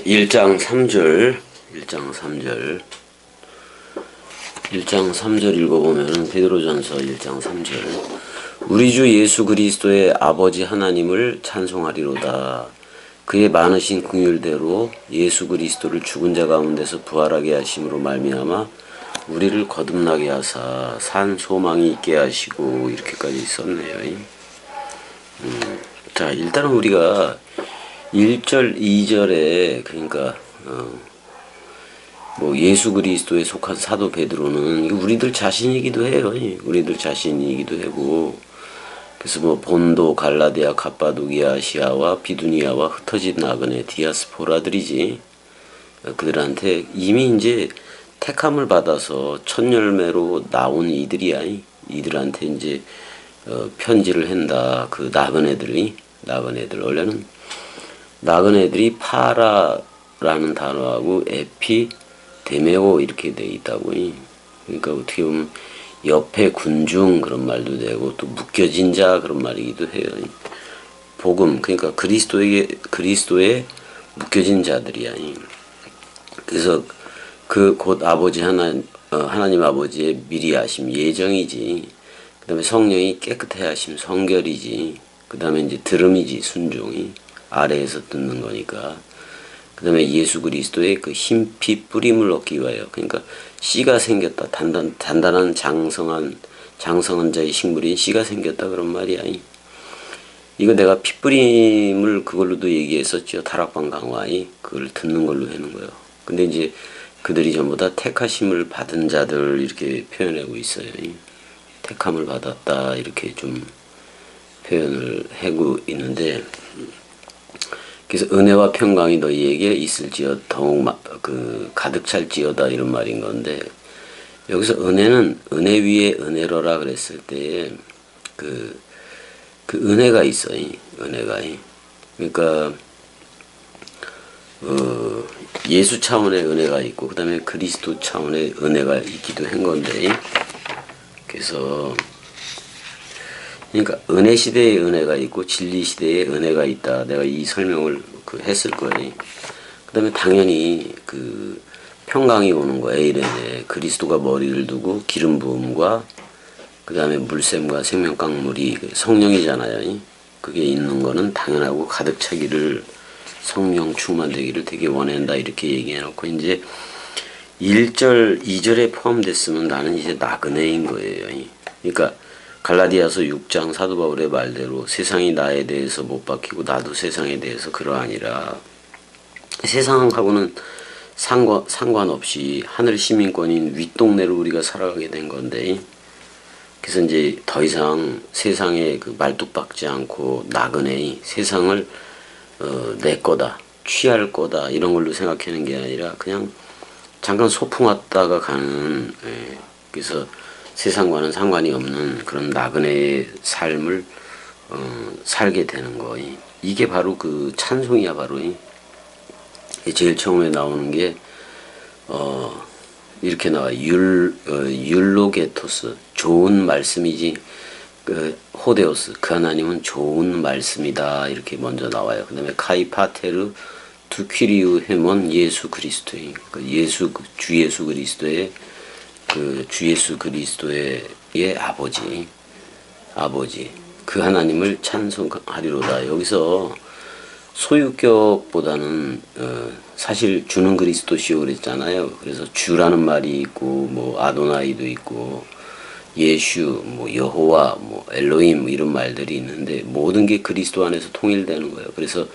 1장 3절 1장 3절 1장 3절 읽어보면은 베드로전서 1장 3절 우리 주 예수 그리스도의 아버지 하나님을 찬송하리로다. 그의 많으신 긍휼대로 예수 그리스도를 죽은 자 가운데서 부활하게 하심으로 말미암아 우리를 거듭나게 하사 산 소망이 있게 하시고, 이렇게까지 썼네요. 자, 일단은 우리가 1절, 2절에 그러니까 뭐 예수 그리스도에 속한 사도 베드로는 우리들 자신이기도 해요. 우리들 자신이기도 하고, 그래서 뭐 본도, 갈라디아, 갑바도기아, 아시아와 비두니아와 흩어진 나그네 디아스포라들이지. 그들한테 이미 이제 택함을 받아서 첫 열매로 나온 이들이야. 이들한테 이제 편지를 한다. 그 나그네들 원래는 나그네들이 파라라는 단어하고 에피 데메오 이렇게 돼 있다고. 그러니까 어떻게 보면 옆에 군중 그런 말도 되고, 또 묶여진 자 그런 말이기도 해요. 복음, 그러니까 그리스도에 묶여진 자들이야. 그래서 그 곧 아버지 하나님 아버지의 미리 하심 예정이지. 그 다음에 성령이 깨끗해 하심 성결이지. 그 다음에 이제 들음이지, 순종이 아래에서 듣는 거니까. 그 다음에 예수 그리스도의 그 힘피 뿌림을 얻기 위하여, 그러니까 씨가 생겼다. 단단한 장성한 자의 식물인 씨가 생겼다 그런 말이야. 이거 내가 피 뿌림을 그걸로도 얘기했었죠. 다락방 강화이 그걸 듣는 걸로 하는 거예요. 근데 이제 그들이 전부 다 택하심을 받은 자들 이렇게 표현하고 있어요. 택함을 받았다 이렇게 좀 표현을 하고 있는데, 그래서 은혜와 평강이 너희에게 있을지어 더욱 가득 찰지어다 이런 말인 건데, 여기서 은혜는 은혜 위에 은혜로라 그랬을 때 그 은혜가 있어요. 은혜가. 그러니까 예수 차원의 은혜가 있고, 그 다음에 그리스도 차원의 은혜가 있기도 한 건데, 그래서 그러니까 은혜 시대의 은혜가 있고 진리 시대의 은혜가 있다. 내가 이 설명을 했을 거예요. 그 다음에 당연히 그 평강이 오는 거예요. 이래네. 그리스도가 머리를 두고 기름 부음과 그 다음에 물샘과 생명강물이 성령이잖아요. 그게 있는 거는 당연하고, 가득 차기를, 성령 충만되기를 되게 원한다 이렇게 얘기해놓고, 이제 1절, 2절에 포함됐으면 나는 이제 나그네인 거예요. 그러니까 갈라디아서 6장 사도 바울의 말대로 세상이 나에 대해서 못 박히고 나도 세상에 대해서 그러하니라. 세상하고는 상관없이 하늘 시민권인 윗동네로 우리가 살아가게 된 건데, 그래서 이제 더 이상 세상에 그 말뚝박지 않고 나그네, 세상을 내 거다, 취할 거다 이런 걸로 생각하는 게 아니라 그냥 잠깐 소풍 왔다가 가는, 그래서 세상과는 상관이 없는 그런 나그네의 삶을 살게 되는 거. 이게 바로 그 찬송이야. 바로 제일 처음에 나오는 게 이렇게 나와. 율로게토스, 좋은 말씀이지. 그 호데오스, 그 하나님은 좋은 말씀이다 이렇게 먼저 나와요. 그 다음에 카이파테르 두퀴리우 헤몬 예수 그리스도인, 주 예수 그리스도의 주 예수 그리스도의 아버지 그 하나님을 찬송하리로다. 여기서 소유격보다는 사실 주는 그리스도시오 그랬잖아요. 그래서 주라는 말이 있고, 뭐 아도나이도 있고, 예슈, 뭐 여호와, 뭐 엘로힘, 뭐 이런 말들이 있는데, 모든 게 그리스도 안에서 통일되는 거예요. 그래서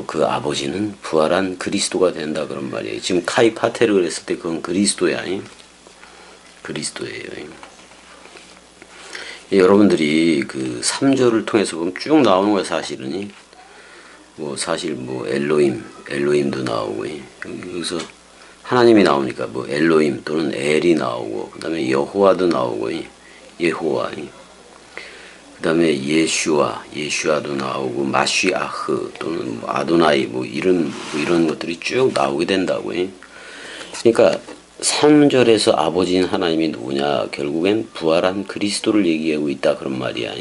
그 아버지는 부활한 그리스도가 된다 그런 말이에요. 지금 카이파테르 그랬을 때 그건 그리스도야. 그리스도예요. 여러분들이 그 3절을 통해서 보면 쭉 나오는 거예요. 사실은 사실 엘로힘도 나오고, 여기서 하나님이 나오니까 뭐 엘로힘 또는 엘이 나오고, 그 다음에 여호와도 나오고, 예호와, 그 다음에 예슈아도 나오고, 마쉬아흐 또는 아도나이 이런 것들이 쭉 나오게 된다고. 그러니까 3절에서 아버지인 하나님이 누구냐? 결국엔 부활한 그리스도를 얘기하고 있다 그런 말이야.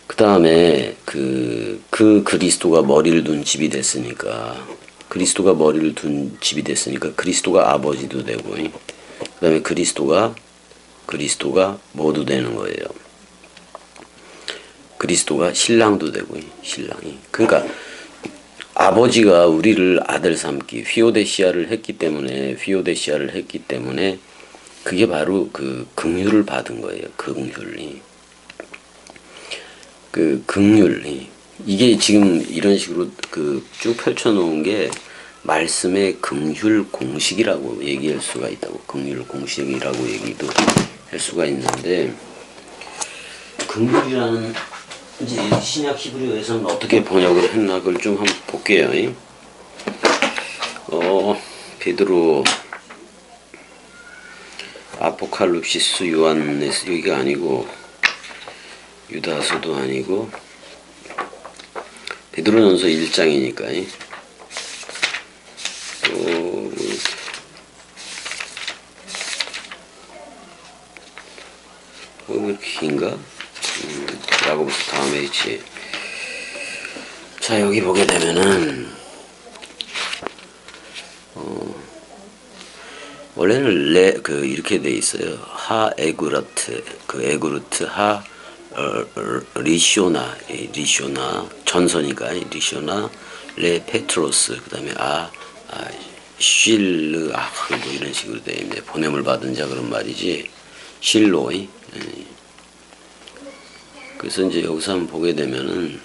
그 다음에 그 그리스도가 머리를 둔 집이 됐으니까, 그리스도가 머리를 둔 집이 됐으니까 그리스도가 아버지도 되고, 그 다음에 그리스도가 뭐도 되는 거예요. 그리스도가 신랑도 되고, 신랑이. 그러니까 아버지가 우리를 아들 삼기, 휘오데시아를 했기 때문에 그게 바로 그 긍휼을 받은 거예요. 긍휼이. 그 긍휼이. 이게 지금 이런 식으로 그 쭉 펼쳐놓은 게 말씀의 긍휼 공식이라고 얘기할 수가 있다고. 긍휼 공식이라고 얘기도 할 수가 있는데, 긍휼이라는 이제 신약 히브리어에서는 어떻게 번역을 했나 그걸 좀 한번 볼게요. 베드로, 아포칼립시스, 요한네스 여기가 아니고 유다서도 아니고 베드로전서 1장이니까 왜 이렇게 긴가? 야고보서 다음에 있지. 자, 여기 보게 되면은 원래는 이렇게 돼 있어요. 하 에그르트, 에그르트 하 리쇼나 전서니까 리쇼나 레 페트로스, 그다음에 쉴르 뭐 이런 식으로 돼 있네. 보냄을 받은 자 그런 말이지. 실로이. 그래서 이제 여기서 한번 보게 되면은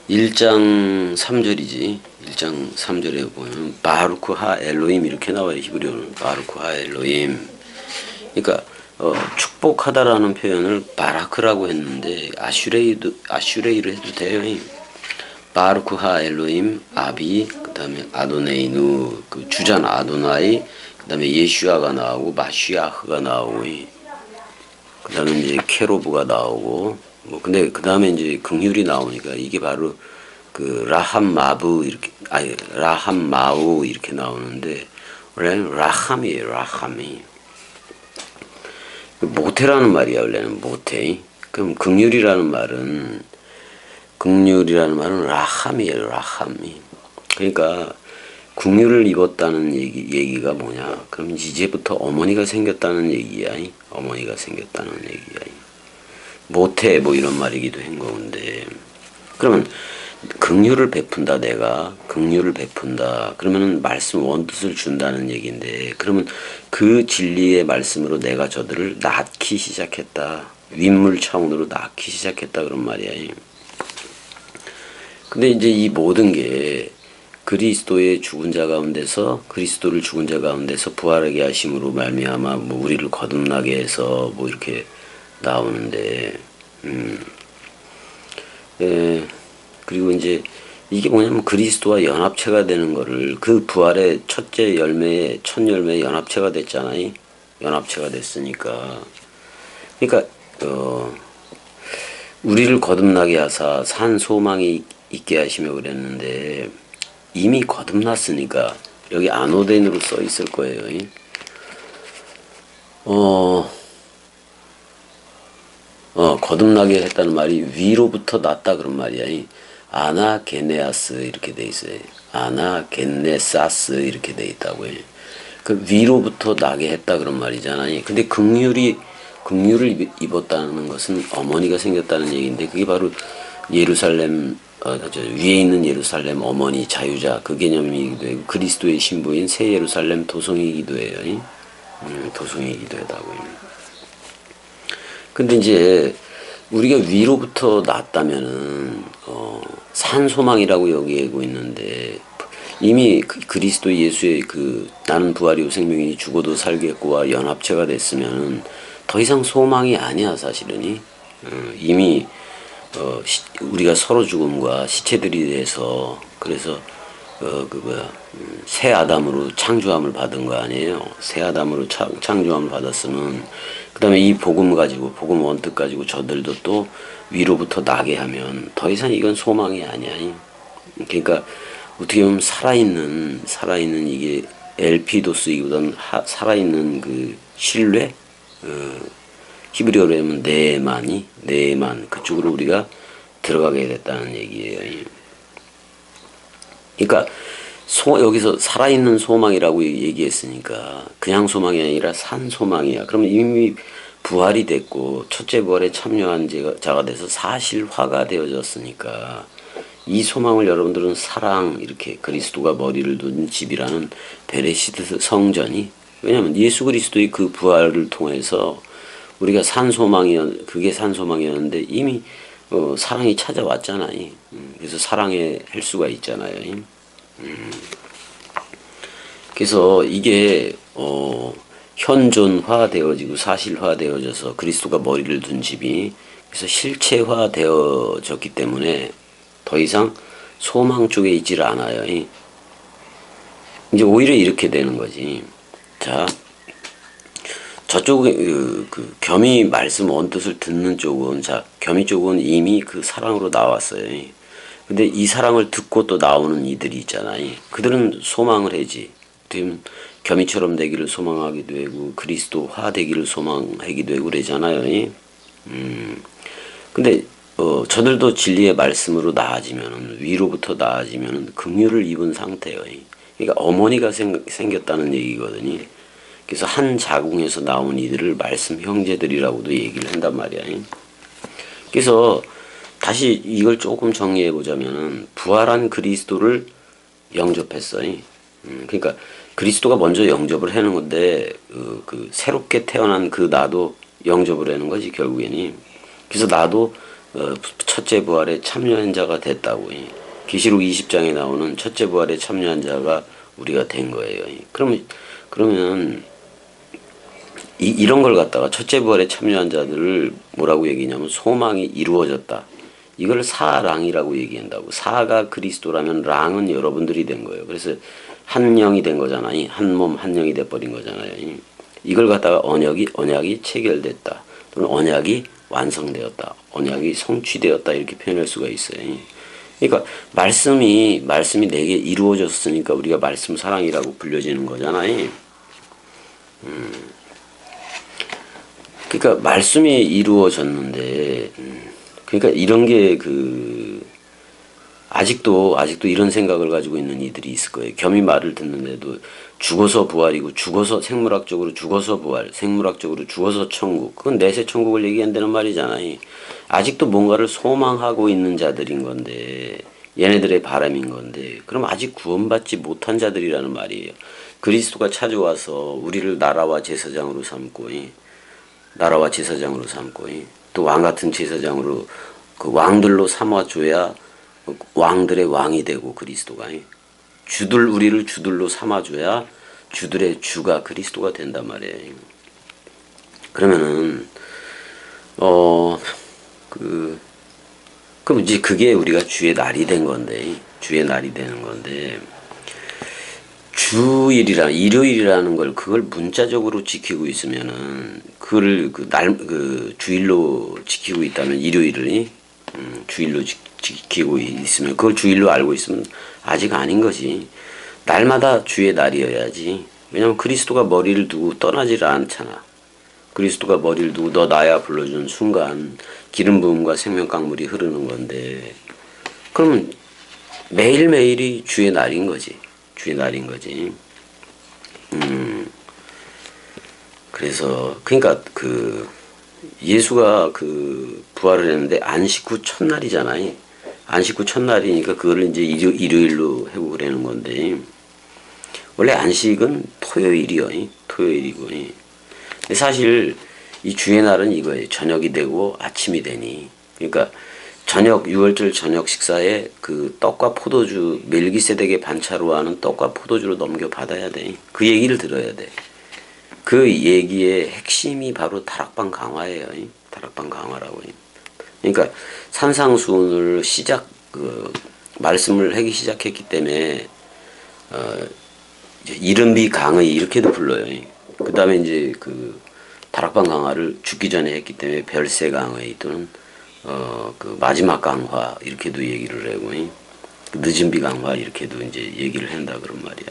1장 3절이지. 1장 3절에 보면 바루크 하 엘로임 이렇게 나와요. 히브리어는 바루크 하 엘로임. 그러니까 축복하다라는 표현을 바라크라고 했는데 아슈레이로 해도 돼요. 바루크 하 엘로임 아비, 그다음에 아도네이누, 그 주잖아 아도나이, 그다음에 예슈아가 나오고 마시아흐가 나오고, 그다음에 이제 케로브가 나오고, 뭐 근데 그다음에 이제 긍휼이 나오니까 이게 바로 그 라함마부 이렇게, 아니 라함마우 이렇게 나오는데 원래는 라함이에요. 라함이. 모태라는 말이야. 원래는 모태. 그럼 긍휼이라는 말은 라함이에요. 라함이. 그러니까 긍휼을 입었다는 얘기가 뭐냐? 그럼 이제부터 어머니가 생겼다는 얘기야. 어머니가 생겼다는 얘기야. 모태 뭐 이런 말이기도 한 건데, 그러면 긍휼을 베푼다, 내가 긍휼을 베푼다. 그러면은 말씀 원뜻을 준다는 얘기인데, 그러면 그 진리의 말씀으로 내가 저들을 낳기 시작했다. 윗물 차원으로 낳기 시작했다 그런 말이야. 근데 이제 이 모든 게 그리스도를 죽은 자 가운데서 부활하게 하심으로 말미암아 뭐 우리를 거듭나게 해서 뭐 이렇게 나오는데, 그리고 이제 이게 뭐냐면 그리스도와 연합체가 되는 거를, 그 부활의 첫 열매에 연합체가 됐잖아요. 연합체가 됐으니까. 그러니까 우리를 거듭나게 하사 산 소망이 있게 하시며 그랬는데, 이미 거듭났으니까 여기 아노덴으로 써 있을 거예요. 거듭나게 했다는 말이 위로부터 났다 그런 말이야. 아나게네아스 이렇게 돼 있어요. 아나게네사스 이렇게 돼 있다고 해. 그 위로부터 나게 했다 그런 말이잖아요. 근데 긍휼을 입었다는 것은 어머니가 생겼다는 얘기인데, 그게 바로 예루살렘, 위에 있는 예루살렘 어머니 자유자 그 개념이기도 하고, 그리스도의 신부인 새 예루살렘 도성이기도 해요. 도성이기도 하다고. 근데 이제 우리가 위로부터 났다면은 산 소망이라고 여기고 있는데, 이미 그리스도 예수의 나는 부활이요 생명이니 죽어도 살겠고와 연합체가 됐으면 더 이상 소망이 아니야 사실은. 이미 우리가 서로 죽음과 시체들이 돼서, 그래서 새 아담으로 창조함을 받은 거 아니에요. 새 아담으로 창조함을 받았으면, 그 다음에 이 복음 원뜻 가지고 저들도 또 위로부터 나게 하면 더 이상 이건 소망이 아니야. 그러니까 어떻게 보면 살아있는 이게 엘피도스이기보다는 살아있는 그 신뢰, 히브리어로 하면 네만 그쪽으로 우리가 들어가게 됐다는 얘기예요. 그러니까 여기서 살아있는 소망이라고 얘기했으니까 그냥 소망이 아니라 산 소망이야. 그러면 이미 부활이 됐고 첫째 부활에 참여한 자가 돼서 사실화가 되어졌으니까 이 소망을 여러분들은 사랑, 이렇게 그리스도가 머리를 둔 집이라는 베레시드 성전이, 왜냐하면 예수 그리스도의 그 부활을 통해서 우리가 그게 산 소망이었는데 이미 사랑이 찾아왔잖아요. 그래서 사랑에 할 수가 있잖아요. 그래서 이게 현존화 되어지고 사실화 되어져서 그리스도가 머리를 둔 집이, 그래서 실체화 되어졌기 때문에 더 이상 소망 쪽에 있질 않아요. 이제 오히려 이렇게 되는 거지. 자, 저쪽에 그 겸이 말씀 원뜻을 듣는 쪽은, 자, 겸이 쪽은 이미 그 사랑으로 나왔어요. 근데 이 사랑을 듣고 또 나오는 이들이 있잖아요. 그들은 소망을 하지. 겸이처럼 되기를 소망하기도 하고 그리스도화 되기를 소망하기도 하고 그러잖아요. 근데 저들도 진리의 말씀으로 나아지면은, 위로부터 나아지면은 긍휼을 입은 상태예요. 그러니까 어머니가 생겼다는 얘기거든요. 그래서 한 자궁에서 나온 이들을 말씀 형제들이라고도 얘기를 한단 말이야. 그래서 다시 이걸 조금 정리해 보자면은 부활한 그리스도를 영접했어요. 그러니까 그리스도가 먼저 영접을 하는 건데 그 새롭게 태어난 그 나도 영접을 하는 거지 결국에는. 그래서 나도 첫째 부활에 참여한 자가 됐다고. 계시록 20장에 나오는 첫째 부활에 참여한 자가 우리가 된 거예요. 그러면 이런 걸 갖다가 첫째 부활에 참여한 자들을 뭐라고 얘기냐면 소망이 이루어졌다. 이걸 사랑이라고 얘기한다고. 사가 그리스도라면 랑은 여러분들이 된 거예요. 그래서 한 영이 된 거잖아요. 한 몸 한 영이 돼버린 거잖아요. 이걸 갖다가 언약이 체결됐다. 또는 언약이 완성되었다. 언약이 성취되었다. 이렇게 표현할 수가 있어요. 그러니까 말씀이 내게 이루어졌으니까 우리가 말씀 사랑이라고 불려지는 거잖아요. 그러니까 말씀이 이루어졌는데, 그러니까 이런 게 아직도 이런 생각을 가지고 있는 이들이 있을 거예요. 겸이 말을 듣는데도 죽어서 부활이고, 생물학적으로 죽어서 부활, 생물학적으로 죽어서 천국, 그건 내세 천국을 얘기한다는 말이잖아요. 아직도 뭔가를 소망하고 있는 자들인 건데, 얘네들의 바람인 건데, 그럼 아직 구원받지 못한 자들이라는 말이에요. 그리스도가 찾아와서 우리를 나라와 제사장으로 삼고, 또 왕같은 제사장으로 그 왕들로 삼아줘야 왕들의 왕이 되고, 그리스도가 우리를 주들로 삼아줘야 주들의 주가 그리스도가 된단 말이에요. 그러면은 그럼 이제 그게 우리가 주의 날이 된 건데, 일요일이라는 걸, 그걸 문자적으로 지키고 있으면은, 그걸 주일로 지키고 있다면, 일요일을, 주일로 지키고 있으면, 그걸 주일로 알고 있으면 아직 아닌 거지. 날마다 주의 날이어야지. 왜냐면 그리스도가 머리를 두고 떠나질 않잖아. 그리스도가 머리를 두고 너 나야 불러준 순간 기름 부음과 생명 강물이 흐르는 건데, 그러면 매일매일이 주의 날인 거지. 그래서 그러니까 예수가 부활을 했는데 안식 후 첫날이잖아요. 안식 후 첫날이니까 그거를 이제 일요일로 하고 그러는 건데, 원래 안식은 토요일이고. 근데 사실 이 주의 날은 이거예요. 저녁이 되고 아침이 되니. 그러니까 유월절 저녁 식사에 그 떡과 포도주, 멜기세덱의 반차로 하는 떡과 포도주로 넘겨받아야 돼. 그 얘기를 들어야 돼. 그 얘기의 핵심이 바로 다락방 강화예요. 다락방 강화라고. 그러니까 산상수훈을 말씀을 하기 시작했기 때문에 이른비 강의 이렇게도 불러요. 그 다음에 이제 다락방 강화를 죽기 전에 했기 때문에 별세 강의 또는 마지막 강화 이렇게도 얘기를 하고, 늦은 비 강화 이렇게도 이제 얘기를 한다 그런 말이야.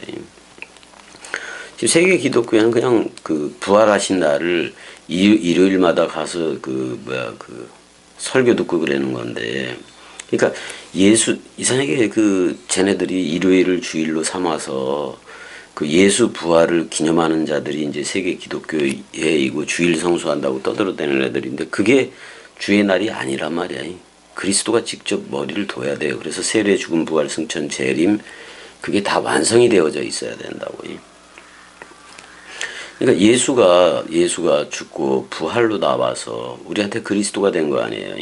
지금 세계 기독교회는 그냥 그 부활하신 날을 일요일마다 가서 그 설교 듣고 그러는 건데, 그러니까 이상하게 그 쟤네들이 일요일을 주일로 삼아서 그 예수 부활을 기념하는 자들이 이제 세계 기독교회이고 주일 성수한다고 떠들어대는 애들인데, 그게 주의 날이 아니란 말이야. 그리스도가 직접 머리를 둬야 돼요. 그래서 세례, 죽음, 부활, 승천, 재림, 그게 다 완성이 되어져 있어야 된다고. 그러니까 예수가 죽고 부활로 나와서 우리한테 그리스도가 된 거 아니에요.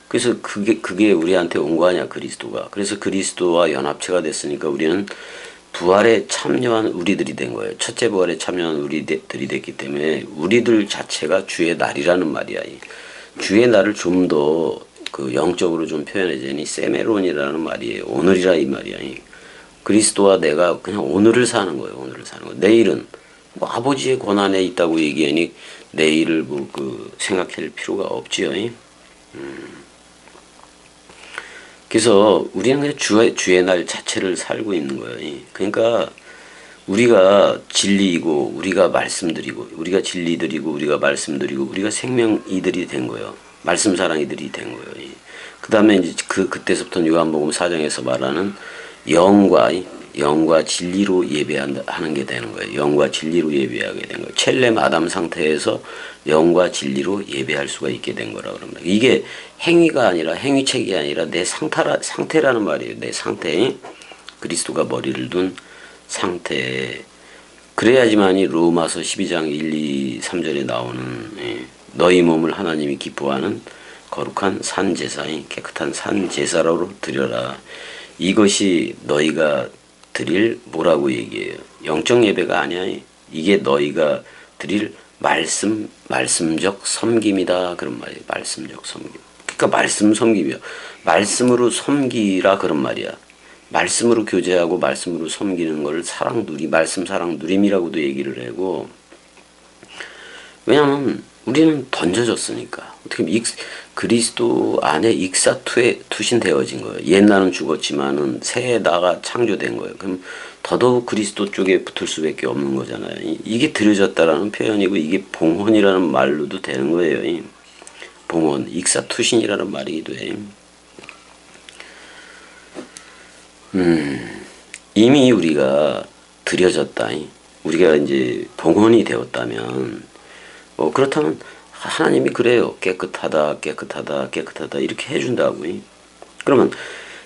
그래서 그게 우리한테 온 거 아니야, 그리스도가. 그래서 그리스도와 연합체가 됐으니까 우리는 부활에 참여한 우리들이 된 거예요. 첫째 부활에 참여한 우리들이 됐기 때문에 우리들 자체가 주의 날이라는 말이야. 주의 날을 좀 더 그 영적으로 좀 표현해자니 세메론이라는 말이에요. 오늘이라 이 말이야. 그리스도와 내가 그냥 오늘을 사는 거예요. 오늘을 사는 거. 내일은 뭐 아버지의 권한에 있다고 얘기하니 내일을 뭐 그 생각할 필요가 없지요. 그래서 우리는 그냥 주의 날 자체를 살고 있는 거예요. 그러니까 우리가 진리이고 우리가 말씀드리고 우리가 진리들이고 우리가 말씀드리고 우리가 생명이들이 된 거예요. 말씀 사랑이들이 된 거예요. 그 다음에 이제 그때서부터 요한복음 4장에서 말하는 영과 진리로 예배하는 게 되는 거예요. 영과 진리로 예배하게 된 거예요. 첼렘 아담 상태에서 영과 진리로 예배할 수가 있게 된 거라고 그럽니다. 이게 행위가 아니라 행위책이 아니라 내 상태라는 말이에요. 내 상태. 그리스도가 머리를 둔 상태. 그래야지만이 로마서 12장 1, 2, 3절에 나오는 너희 몸을 하나님이 기뻐하는 거룩한 산제사인 깨끗한 산제사로 드려라. 이것이 너희가 드릴 뭐라고 얘기해요? 영적 예배가 아니야. 이게 너희가 드릴 말씀적 섬김이다. 그런 말이에요. 말씀적 섬김. 그러니까 말씀 섬김이야. 말씀으로 섬기라 그런 말이야. 말씀으로 교제하고 말씀으로 섬기는 걸 말씀 사랑 누림이라고도 얘기를 하고, 왜냐면 우리는 던져졌으니까. 어떻게 그리스도 안에 투신되어진 거예요. 옛날은 죽었지만은 새 나가 창조된 거예요. 그럼 더더욱 그리스도 쪽에 붙을 수밖에 없는 거잖아요. 이게 들여졌다라는 표현이고 이게 봉헌이라는 말로도 되는 거예요. 봉헌, 투신이라는 말이기도 해요. 이미 우리가 들여졌다. 우리가 이제 봉헌이 되었다면, 그렇다면 하나님이 그래요. 깨끗하다 이렇게 해준다고.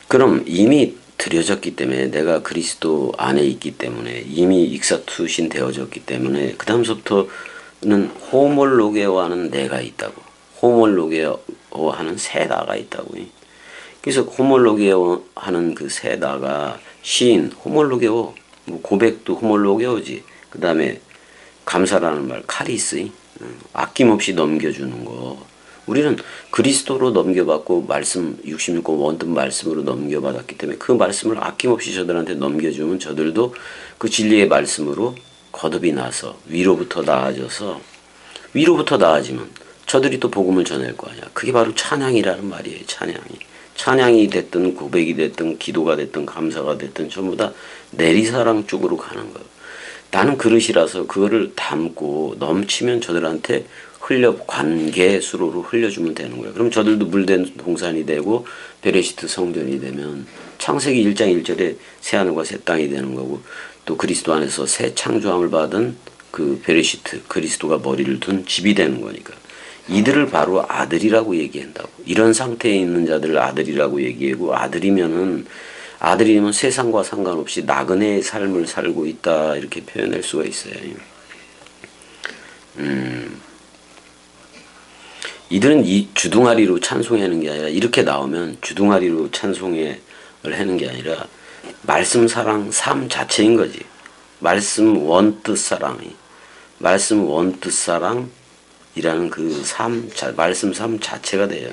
그럼 이미 들여졌기 때문에 내가 그리스도 안에 있기 때문에 이미 익사투신 되어졌기 때문에 그 다음서부터는 호몰로게오하는 내가 있다고. 호몰로게오하는 새 나가 있다고. 그래서 호몰로게오 하는 그 새 나가 시인 호몰로게오, 고백도 호몰로게오지. 그 다음에 감사라는 말 카리스, 아낌없이 넘겨주는 거. 우리는 그리스도로 넘겨받고 말씀 66권 원뜻 말씀으로 넘겨받았기 때문에 그 말씀을 아낌없이 저들한테 넘겨주면 저들도 그 진리의 말씀으로 거듭이 나서 위로부터 나아지면 저들이 또 복음을 전할 거 아니야. 그게 바로 찬양이라는 말이에요. 찬양이 됐든 고백이 됐든 기도가 됐든 감사가 됐든 전부 다 내리사랑 쪽으로 가는 거예요. 나는 그릇이라서 그거를 담고 넘치면 저들한테 관계수로로 흘려주면 되는 거예요. 그럼 저들도 물된 동산이 되고 베레시트 성전이 되면 창세기 1장 1절에 새 하늘과 새 땅이 되는 거고, 또 그리스도 안에서 새 창조함을 받은 그 베레시트, 그리스도가 머리를 둔 집이 되는 거니까 이들을 바로 아들이라고 얘기한다고. 이런 상태에 있는 자들을 아들이라고 얘기하고, 아들이면 세상과 상관없이 나그네의 삶을 살고 있다 이렇게 표현할 수가 있어요. 이들은 이 주둥아리로 찬송하는 게 아니라, 이렇게 나오면 주둥아리로 찬송을 하는 게 아니라 말씀 사랑 삶 자체인 거지. 말씀 원뜻 사랑이라는 그 말씀 삶 자체가 돼요.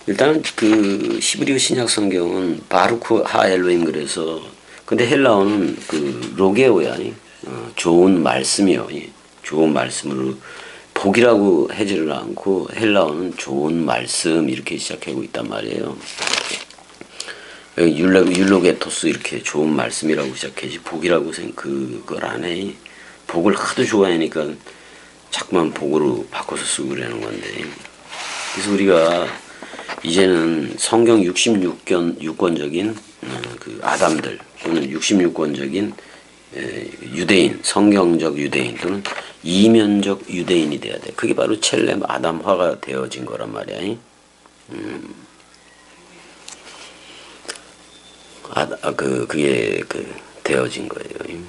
일단 그 히브리어 신약 성경은 바루크 하 엘로임 그래서, 근데 헬라어는 그 로게오야. 좋은 말씀이요. 좋은 말씀으로 복이라고 하지를 않고 헬라어는 좋은 말씀 이렇게 시작하고 있단 말이에요. 여기 율로게토스 이렇게 좋은 말씀이라고 시작해지 복이라고 그걸 안 해. 복을 하도 좋아하니까 자꾸만 복으로 바꿔서 쓰고 그러는 건데. 그래서 우리가 이제는 성경 66권적인 그 아담들 또는 66권적인 유대인, 성경적 유대인 또는 이면적 유대인이 돼야 돼. 그게 바로 첼렘 아담화가 되어진 거란 말이야. 그게 되어진 거예요.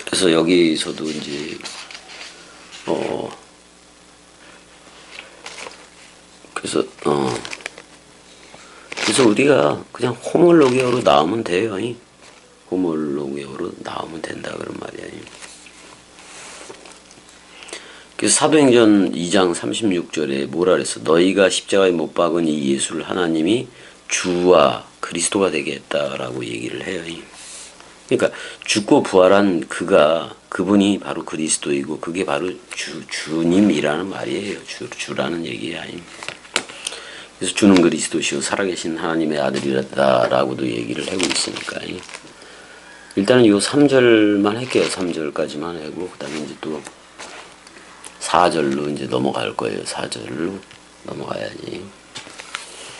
그래서 여기서도 이제 그래서 우리가 그냥 호몰로게어로 나오면 돼요. 호몰로게어로 나오면 된다 그런 말이야. 그래서 사도행전 2장 36절에 뭐라 그랬어? 너희가 십자가에 못 박은 이 예수를 하나님이 주와 그리스도가 되게 했다라고 얘기를 해요. 그러니까 죽고 부활한 그분이 바로 그리스도이고 그게 바로 주님이라는 말이에요. 주라는 얘기야. 그래서 주는 그리스도시요 살아계신 하나님의 아들이라고도 얘기를 하고 있으니까. 일단은 요 3절만 할게요. 3절까지만 하고 그다음에 이제 또 4절로 이제 넘어갈 거예요. 4절로 넘어가야지.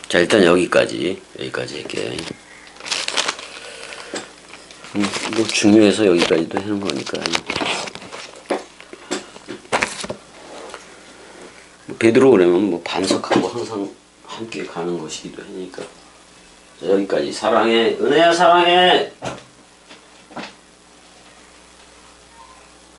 자, 일단 여기까지 할게요. 뭐 중요해서 여기까지도 하는 거니까. 베드로 그러면 뭐 반석하고 항상 함께 가는 것이기도 하니까. 자, 여기까지. 사랑해. 은혜야 사랑해.